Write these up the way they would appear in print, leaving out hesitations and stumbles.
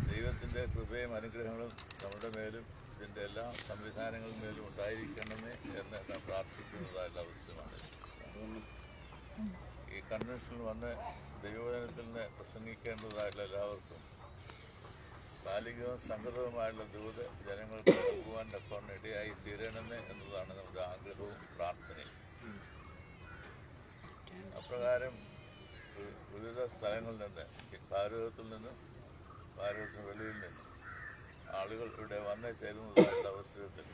ദൈവത്തിൻ്റെ കൃപയും അനുഗ്രഹങ്ങളും നമ്മുടെ മേലും ഇതിൻ്റെ എല്ലാ സംവിധാനങ്ങളുടെ മേലും ഉണ്ടായിരിക്കണമേ എന്ന് ഞാൻ പ്രാർത്ഥിക്കുന്നതായുള്ള ആവശ്യമാണ്. ഈ കൺവെൻഷനിൽ വന്ന് ദൈവവചനത്തിൽ നിന്ന് പ്രസംഗിക്കേണ്ടതായുള്ള എല്ലാവർക്കും ബാലികവും സംഗതവുമായുള്ള ദൂത് ജനങ്ങൾക്ക് നൽകുവാൻ തക്കവണ്ണം ഇടയായി തീരണമേ എന്നതാണ് നമ്മുടെ ആഗ്രഹവും പ്രാർത്ഥനയും. അപ്രകാരം വിവിധ സ്ഥലങ്ങളിൽ നിന്ന്, ഭാരതത്തിൽ നിന്നും ഭാരതത്തിന് വെളിയിൽ നിന്നും ആളുകൾ ഇവിടെ വന്നു ചേരുന്നതായുള്ള അവസരത്തിൽ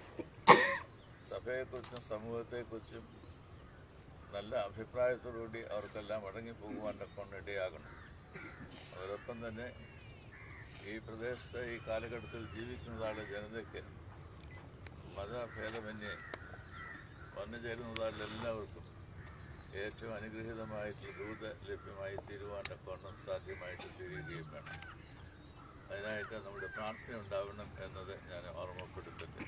സഭയെക്കുറിച്ചും സമൂഹത്തെക്കുറിച്ചും നല്ല അഭിപ്രായത്തോടുകൂടി അവർക്കെല്ലാം മടങ്ങിപ്പോകുവാൻ തക്കവണ്ണം ഇടയാകണം. അതോടൊപ്പം തന്നെ ഈ പ്രദേശത്ത് ഈ കാലഘട്ടത്തിൽ ജീവിക്കുന്നതായുള്ള ജനതയ്ക്ക് മതഭേദമന്യേ വന്നു ചേരുന്നതായുള്ള എല്ലാവർക്കും ഏറ്റവും അനുഗ്രഹീതമായിട്ടുള്ള ദൂത് ലഭ്യമായി തീരുവാൻ തക്കവണ്ണം സാധ്യമായിട്ട് തീരുകയും വേണം. അതിനായിട്ട് നമ്മുടെ പ്രാർത്ഥന ഉണ്ടാവണം എന്നത് ഞാൻ ഓർമ്മപ്പെടുത്തട്ടെ.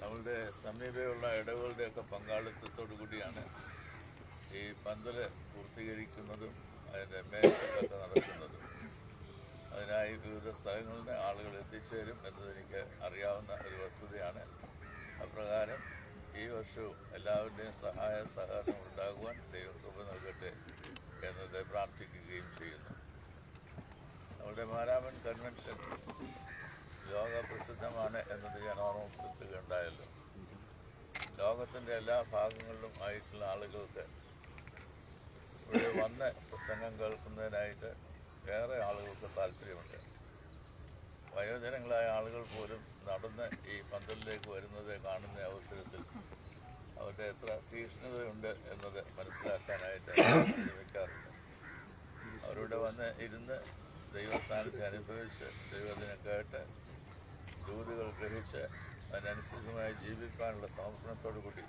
നമ്മളുടെ സമീപമുള്ള ഇടവുകളുടെയൊക്കെ പങ്കാളിത്തത്തോടു കൂടിയാണ് ഈ പന്തൽ പൂർത്തീകരിക്കുന്നതും അതിൻ്റെ മേൽച്ചൊക്കെ നടക്കുന്നതും. അതിനായി വിവിധ സ്ഥലങ്ങളിൽ നിന്ന് ആളുകൾ എത്തിച്ചേരും എന്നതെനിക്ക് അറിയാവുന്ന ഒരു വസ്തുതയാണ്. അപ്രകാരം ഈ വർഷവും എല്ലാവരുടെയും സഹായ സഹകരണം ഉണ്ടാകുവാൻ ദൈവം കൃപ നൽകട്ടെ എന്നത് പ്രാർത്ഥിക്കുകയും ചെയ്യുന്നു. നമ്മുടെ മാരാമൻ കൺവെൻഷൻ ലോക പ്രസിദ്ധമാണ് എന്നത് ഞാൻ ഓർമ്മപ്പെടുത്തുകയുണ്ടായല്ലോ. ലോകത്തിൻ്റെ എല്ലാ ഭാഗങ്ങളിലും ആയിട്ടുള്ള ആളുകൾക്ക് ഇവിടെ വന്ന് പ്രസംഗം കേൾക്കുന്നതിനായിട്ട് ഏറെ ആളുകൾക്ക് താല്പര്യമുണ്ട്. വയോജനങ്ങളായ ആളുകൾ പോലും നടന്ന് ഈ പന്തലിലേക്ക് വരുന്നത് കാണുന്ന അവസരത്തിൽ അവരുടെ എത്ര തീക്ഷ്ണതയുണ്ട് എന്നത് മനസ്സിലാക്കാനായിട്ട് ശ്രമിക്കാറുണ്ട്. അവരുടെ വന്ന് ഇരുന്ന് ദൈവസാന്നിധ്യം അനുഭവിച്ച് ദൈവത്തിനെ കേട്ട് ദൂതുകൾ ഗ്രഹിച്ച് അതിനനുസൃതമായി ജീവിക്കാനുള്ള സമർപ്പണത്തോടു കൂടി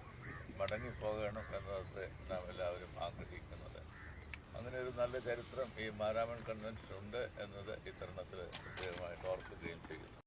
മടങ്ങിപ്പോകണം എന്നത് നാം എല്ലാവരും ആഗ്രഹിക്കുന്നത്. അങ്ങനെ ഒരു നല്ല ചരിത്രം ഈ മാരാമൻ കൺവെൻഷൻ ഉണ്ട് എന്നത് ഇത്തരണത്തിൽ